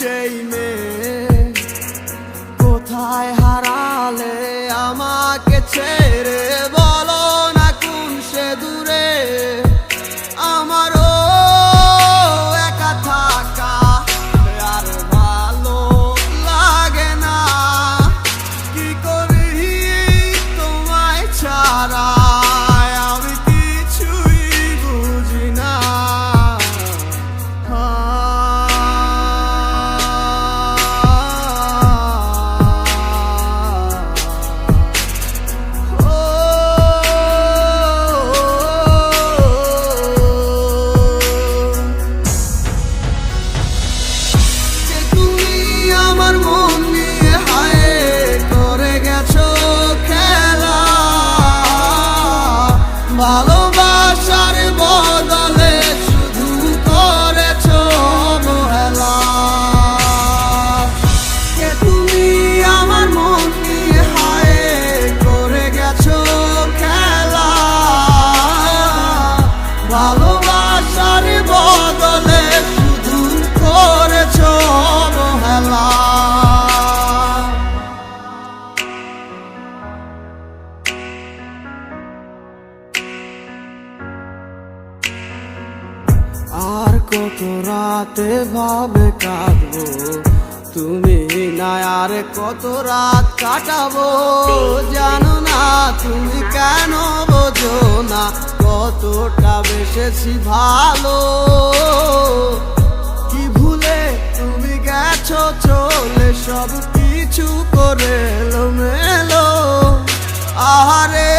সেই মেয়ে, কোথায় হারালে আমাকে ছেড়ে, বলো না কোন সে দূরে। আমারও একা থাকা আর ভালো লাগে না, কি করি তোমায় ছাড়া আমি কিছুই বুঝি না। ভালোবাসার বদলে শুধু করেছো অবহেলা, কে তুমি আমার মন নিয়ে হায় করে গেছো খেলা। ভালোবাসার বদলে শুধু করেছো অবহেলা। আর কত রাতে ভাবে কাঁদবো, তুমি না আর কত রাত কাটাবো। জানো না তুমি কেন বোঝো না, কতটা বেসেছি ভালো। কি ভুলে তুমি গেছো চলে, সব কিছু করে এলোমেলো। আহারে